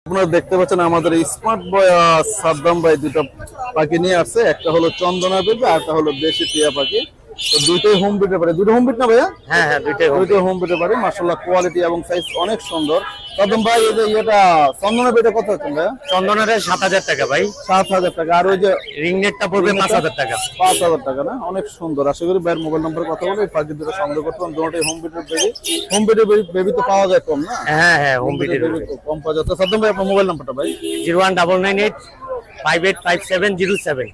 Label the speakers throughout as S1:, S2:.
S1: আপনারা দেখতে পাচ্ছেন আমাদের স্মার্ট বয় সাদ্দাম ভাই দুটো পাখি নিয়ে আসছে, একটা হলো চন্দনা বেবি আর একটা হলো দেশি টিয়া পাখি। তো দুইটাই হোম বিটে পারে, দুটো হোম বিট না ভাইয়া?
S2: হ্যাঁ হ্যাঁ দুইটাই
S1: হোম বিটে পারে। মাশাআল্লাহ কোয়ালিটি এবং সাইজ অনেক সুন্দর। সাদ্দাম ভাই এই যে এটা চন্দনা বেবিটা কত হচ্ছে ভাইয়া?
S2: চন্দনের 7,000 টাকা ভাই,
S1: 7,000 টাকা। আর ওই যে
S2: রিংনেটটা পড়বে 5,000 টাকা।
S1: 5,000 টাকা না? অনেক সুন্দর। আশা করি ভাইয়ের মোবাইল নাম্বার কথা বলে এই পাখি দুটো সংগ্রহ করতে পারেন। দুটোই হোম বিটের বেবি। হোম বিটের বেবি তো পাওয়া যায় কম না?
S2: হ্যাঁ হ্যাঁ হোম বিটের
S1: কম পাওয়া যায়। তো সাদ্দাম ভাই আপনার মোবাইল নাম্বারটা ভাই?
S2: 01998 585707।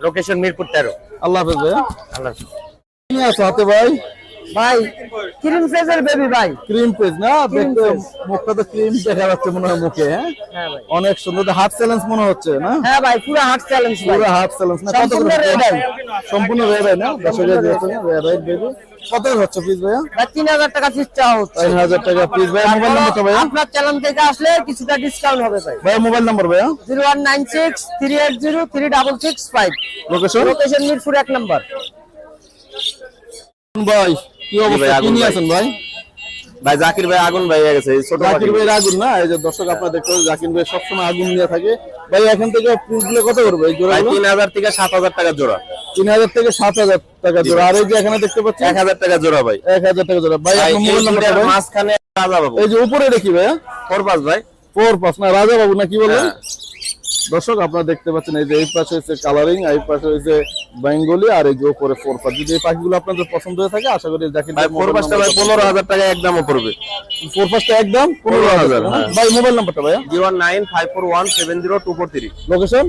S2: লোকেশন মিরপুর 13।
S1: আল্লাহ হাফেজ ভাইয়া।
S2: আল্লাহ হাফেজ।
S1: কি আছে হাতে ভাই?
S3: ভাই ক্রিম ফেজের বেবি ভাই।
S1: ক্রিম পেজ না? দেখতে মুখটা তো ক্রিম দেখা যাচ্ছে মনে হয় মুখে। হ্যাঁ
S3: হ্যাঁ ভাই,
S1: অনেক সুন্দর। হার্ট চ্যালেঞ্জ মনে হচ্ছে না?
S3: হ্যাঁ ভাই পুরো হার্ট চ্যালেঞ্জ ভাই,
S1: পুরো হার্ট চ্যালেঞ্জ না? কত
S3: সম্পূর্ণ
S1: করে?
S3: red eye।
S1: সম্পূর্ণ রেড আই না? 10,000 দিয়েছেন রেড আই বেবি। কত হচ্ছে পিস ভাইয়া?
S3: ভাই 3,000 টাকা পিস চাওয়া হচ্ছে।
S1: 3,000 টাকা পিস ভাই। মোবাইল নাম্বারটা ভাইয়া?
S3: আপনার চ্যানেল থেকে আসলে কিছুটা ডিসকাউন্ট হবে ভাই।
S1: ভাই মোবাইল নাম্বার ভাইয়া?
S3: 01963803665।
S1: লোকেশন?
S3: Location Mirpur 1 number.
S1: ভাই কি অবস্থা, কি নিয়ে আছেন ভাই?
S2: ভাই জাকির ভাই আগুন ভাই হয়ে গেছে ছোট
S1: জাকির ভাই আগুন না? এই যে দর্শক আপনারা দেখতে পাচ্ছেন জাকির ভাই সবসময় আগুন নিয়ে থাকে। ভাই এখান থেকে পিসগুলো কত করবে এই জোড়া?
S2: 3,000 থেকে 7,000 টাকা জোড়া।
S1: 3,000 থেকে 7,000 টাকা জোড়া। আর এই যে এখানে দেখতে পাচ্ছি
S2: 1,000 টাকা জোড়া ভাই।
S1: 1,000 টাকা জোড়া। ভাই আপনার মোবাইল নাম্বারটা ভাই?
S2: মাঝখানে রাজা বাবু।
S1: এই যে উপরে এটা কি ভাইয়া?
S2: 4-5 ভাই।
S1: 4-5 না? রাজা বাবু না কি বললেন?
S2: হ্যাঁ।
S1: দর্শক আপনারা দেখতে পাচ্ছেন এই যে এই পাশে হচ্ছে কালারিং, এই পাশে হচ্ছে বেঙ্গলি, আর এই যে উপরে 4-5। যদি এই পাখিগুলো আপনাদের পছন্দ হয়ে থাকে আশা করি জাকির
S2: ভাই 4-5টা ভাই 15,000 টাকা একদমও পড়বে।
S1: 4-5টা একদম 15,000।
S2: হ্যাঁ।
S1: ভাই মোবাইল নাম্বারটা ভাইয়া?
S2: 09541702430।
S1: লোকেশন?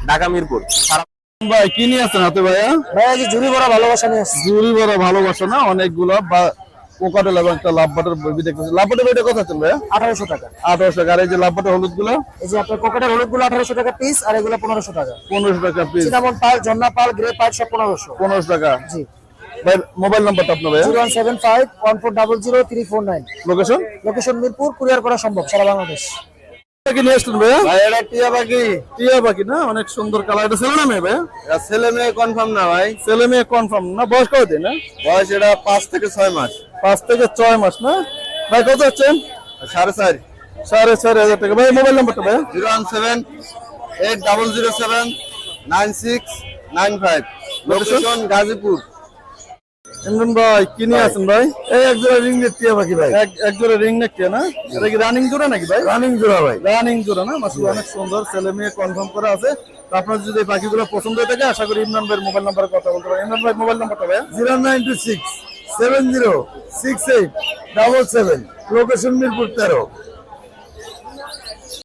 S2: ঢাকা মিরপুর।
S1: ভাই কি নিয়ে আসছেন হাতে ভাইয়া?
S3: ভাই আজ ঝুরি ভরা ভালোবাসা নিয়ে আসছি।
S1: জুরি বড় ভালোবাসা না? অনেকগুলো বা কোকাটেল এবং একটা লাভবাটের বেবি দেখতেছি। লাভবাটের বেবিটা কত আছেন ভাইয়া?
S3: 1800 টাকা।
S1: 1800 টাকা। আর এই যে লাভবাটের হলুদ গুলো?
S3: এই যে আপনার কোকাটের হলুদগুলো 1800 টাকা পিস, আর এগুলো 1500 টাকা।
S1: 1500 টাকা পিস।
S3: সিনামন পাল, ঝর্ণা পাল, গ্রে পাল সব 1500।
S1: 1500 টাকা।
S3: জি।
S1: ভাই মোবাইল নাম্বারটা আপনার ভাইয়া?
S3: 01751400349।
S1: লোকেশন?
S3: লোকেশন মিরপুর, কুরিয়ার করা সম্ভব সারা বাংলাদেশ।
S1: কি নিয়ে আসলেন ভাইয়া?
S2: ভাই এটা টিয়া পাখি।
S1: টিয়া পাখি না? অনেক সুন্দর কালার। এটা ছেলে না মেয়ে ভাইয়া?
S2: এটা ছেলে মেয়ে কনফার্ম না ভাই।
S1: ছেলে মেয়ে কনফার্ম না? বয়স কত দিন? না
S2: বয়স এটা 5 থেকে 6 মাস।
S1: 5 থেকে 6 মাস না? ভাই কত হচ্ছেন?
S2: 4.5।
S1: 4,500 টাকা। ভাই মোবাইল নাম্বারটা ভাইয়া?
S2: 01780079695। লোকেশন গাজীপুর।
S1: ইমরান ভাই কি নিয়ে আছেন ভাই?
S2: এই এক জোড়া রিং নেট টিয়া পাখি ভাই।
S1: এক জোড়া রিং নেক না? এটা কি রানিং জোড়া নাকি ভাই?
S2: রানিং জোড়া ভাই।
S1: রানিং জোড়া না? মাশাআল্লাহ অনেক সুন্দর। ছেলে মেয়ে কনফার্ম করা আছে। তো আপনার যদি এই পাখিগুলো পছন্দ হয়ে থাকে আশা করি ইমরান ভাইয়ের মোবাইল নাম্বারে কথা বলতে পারেন। ইমরান ভাই মোবাইল নাম্বারটা ভাইয়া?
S2: 09267068777। লোকেশন মিরপুর 13।